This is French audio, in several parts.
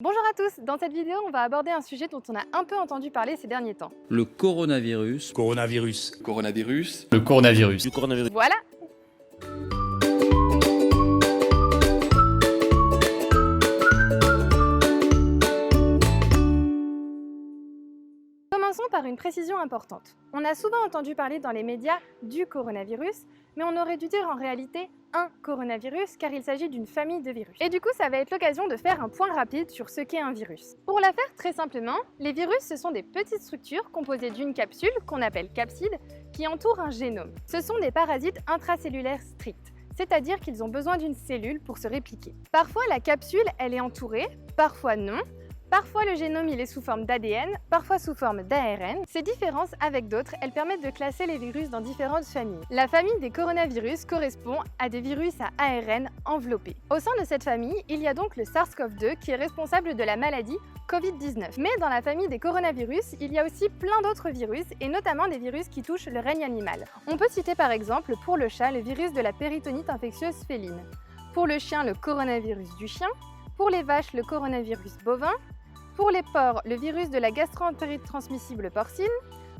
Bonjour à tous, dans cette vidéo on va aborder un sujet dont on a un peu entendu parler ces derniers temps. Le coronavirus. Coronavirus. Coronavirus. Le coronavirus. Du coronavirus. Voilà. Commençons par une précision importante. On a souvent entendu parler dans les médias du coronavirus, mais on aurait dû dire en réalité un coronavirus car il s'agit d'une famille de virus. Et du coup, ça va être l'occasion de faire un point rapide sur ce qu'est un virus. Pour la faire très simplement, les virus ce sont des petites structures composées d'une capsule qu'on appelle capside qui entoure un génome. Ce sont des parasites intracellulaires stricts, c'est-à-dire qu'ils ont besoin d'une cellule pour se répliquer. Parfois la capsule elle est entourée, parfois non. Parfois le génome il est sous forme d'ADN, parfois sous forme d'ARN. Ces différences avec d'autres, elles permettent de classer les virus dans différentes familles. La famille des coronavirus correspond à des virus à ARN enveloppés. Au sein de cette famille, il y a donc le SARS-CoV-2 qui est responsable de la maladie Covid-19. Mais dans la famille des coronavirus, il y a aussi plein d'autres virus et notamment des virus qui touchent le règne animal. On peut citer par exemple pour le chat le virus de la péritonite infectieuse féline, pour le chien le coronavirus du chien, pour les vaches le coronavirus bovin, pour les porcs, le virus de la gastroentérite transmissible porcine.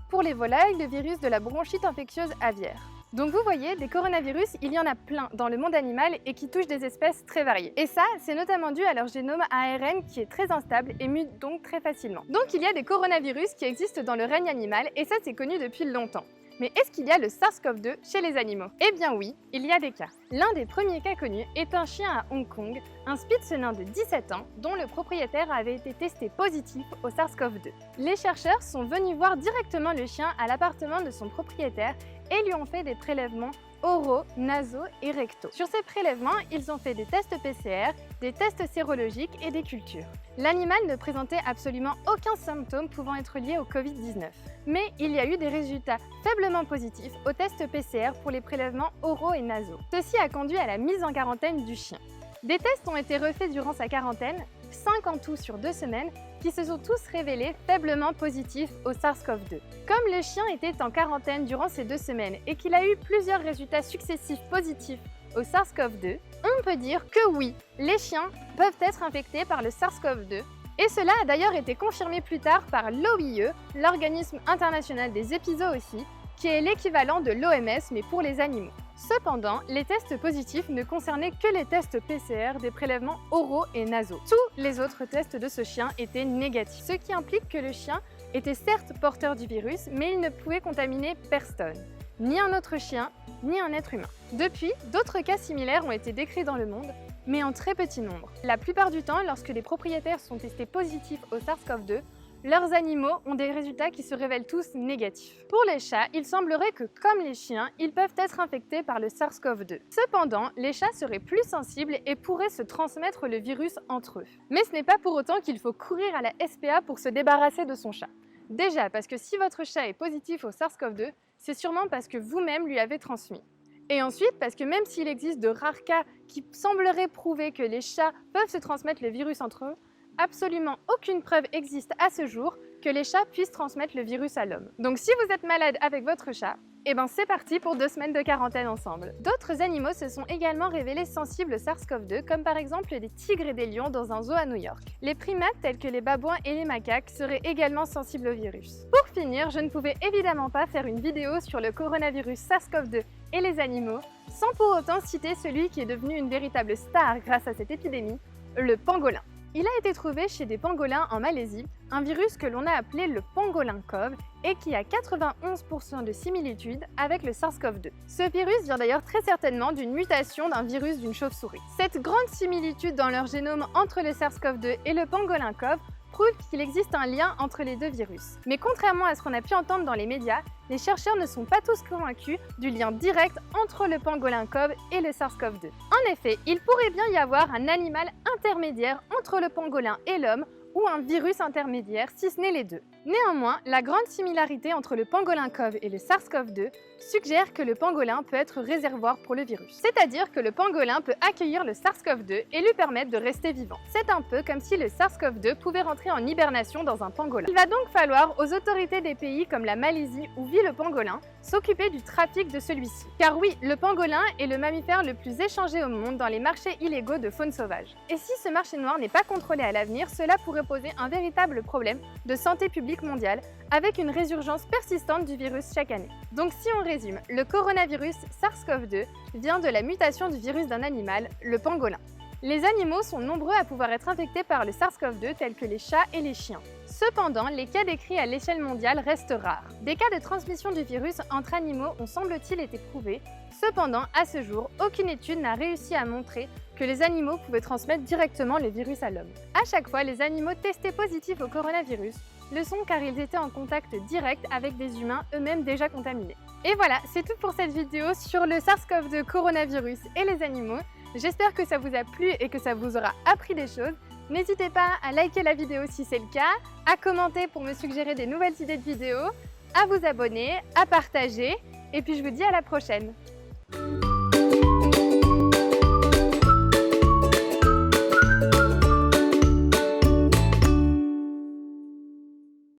Pour les volailles, le virus de la bronchite infectieuse aviaire. Donc vous voyez, des coronavirus, il y en a plein dans le monde animal et qui touchent des espèces très variées. Et ça, c'est notamment dû à leur génome ARN qui est très instable et mute donc très facilement. Donc il y a des coronavirus qui existent dans le règne animal et ça c'est connu depuis longtemps. Mais est-ce qu'il y a le SARS-CoV-2 chez les animaux? Eh bien oui, il y a des cas. L'un des premiers cas connus est un chien à Hong Kong, un spitz nain de 17 ans, dont le propriétaire avait été testé positif au SARS-CoV-2. Les chercheurs sont venus voir directement le chien à l'appartement de son propriétaire et lui ont fait des prélèvements oraux, nasaux et rectaux. Sur ces prélèvements, ils ont fait des tests PCR, des tests sérologiques et des cultures. L'animal ne présentait absolument aucun symptôme pouvant être lié au Covid-19. Mais il y a eu des résultats faiblement positifs aux tests PCR pour les prélèvements oraux et nasaux. Ceci a conduit à la mise en quarantaine du chien. Des tests ont été refaits durant sa quarantaine, 5 en tout sur 2 semaines, qui se sont tous révélés faiblement positifs au SARS-CoV-2. Comme le chien était en quarantaine durant ces 2 semaines et qu'il a eu plusieurs résultats successifs positifs au SARS-CoV-2, on peut dire que oui, les chiens peuvent être infectés par le SARS-CoV-2. Et cela a d'ailleurs été confirmé plus tard par l'OIE, l'Organisme international des épizooties, qui est l'équivalent de l'OMS mais pour les animaux. Cependant, les tests positifs ne concernaient que les tests PCR des prélèvements oraux et nasaux. Tous les autres tests de ce chien étaient négatifs, ce qui implique que le chien était certes porteur du virus, mais il ne pouvait contaminer personne, ni un autre chien, ni un être humain. Depuis, d'autres cas similaires ont été décrits dans le monde, mais en très petit nombre. La plupart du temps, lorsque les propriétaires sont testés positifs au SARS-CoV-2, leurs animaux ont des résultats qui se révèlent tous négatifs. Pour les chats, il semblerait que, comme les chiens, ils peuvent être infectés par le SARS-CoV-2. Cependant, les chats seraient plus sensibles et pourraient se transmettre le virus entre eux. Mais ce n'est pas pour autant qu'il faut courir à la SPA pour se débarrasser de son chat. Déjà, parce que si votre chat est positif au SARS-CoV-2, c'est sûrement parce que vous-même lui avez transmis. Et ensuite, parce que même s'il existe de rares cas qui sembleraient prouver que les chats peuvent se transmettre le virus entre eux, absolument aucune preuve existe à ce jour que les chats puissent transmettre le virus à l'homme. Donc si vous êtes malade avec votre chat, eh ben c'est parti pour 2 semaines de quarantaine ensemble. D'autres animaux se sont également révélés sensibles au SARS-CoV-2, comme par exemple des tigres et des lions dans un zoo à New York. Les primates tels que les babouins et les macaques seraient également sensibles au virus. Pour finir, je ne pouvais évidemment pas faire une vidéo sur le coronavirus SARS-CoV-2 et les animaux, sans pour autant citer celui qui est devenu une véritable star grâce à cette épidémie, le pangolin. Il a été trouvé chez des pangolins en Malaisie, un virus que l'on a appelé le pangolin cov et qui a 91% de similitude avec le SARS-CoV-2. Ce virus vient d'ailleurs très certainement d'une mutation d'un virus d'une chauve-souris. Cette grande similitude dans leur génome entre le SARS-CoV-2 et le pangolin cov prouve qu'il existe un lien entre les deux virus. Mais contrairement à ce qu'on a pu entendre dans les médias, les chercheurs ne sont pas tous convaincus du lien direct entre le pangolin cov et le SARS-CoV-2. En effet, il pourrait bien y avoir un animal intermédiaire entre le pangolin et l'homme ou un virus intermédiaire, si ce n'est les deux. Néanmoins, la grande similarité entre le pangolin CoV et le SARS-CoV-2 suggère que le pangolin peut être réservoir pour le virus. C'est-à-dire que le pangolin peut accueillir le SARS-CoV-2 et lui permettre de rester vivant. C'est un peu comme si le SARS-CoV-2 pouvait rentrer en hibernation dans un pangolin. Il va donc falloir aux autorités des pays comme la Malaisie où vit le pangolin s'occuper du trafic de celui-ci. Car oui, le pangolin est le mammifère le plus échangé au monde dans les marchés illégaux de faune sauvage. Et si ce marché noir n'est pas contrôlé à l'avenir, cela pourrait poser un véritable problème de santé publique mondiale avec une résurgence persistante du virus chaque année. Donc si on résume, le coronavirus SARS-CoV-2 vient de la mutation du virus d'un animal, le pangolin. Les animaux sont nombreux à pouvoir être infectés par le SARS-CoV-2 tels que les chats et les chiens. Cependant, les cas décrits à l'échelle mondiale restent rares. Des cas de transmission du virus entre animaux ont semble-t-il été prouvés. Cependant, à ce jour, aucune étude n'a réussi à montrer que les animaux pouvaient transmettre directement le virus à l'homme. À chaque fois, les animaux testés positifs au coronavirus le sont car ils étaient en contact direct avec des humains eux-mêmes déjà contaminés. Et voilà, c'est tout pour cette vidéo sur le SARS-CoV-2 coronavirus et les animaux. J'espère que ça vous a plu et que ça vous aura appris des choses. N'hésitez pas à liker la vidéo si c'est le cas, à commenter pour me suggérer des nouvelles idées de vidéos, à vous abonner, à partager, et puis je vous dis à la prochaine.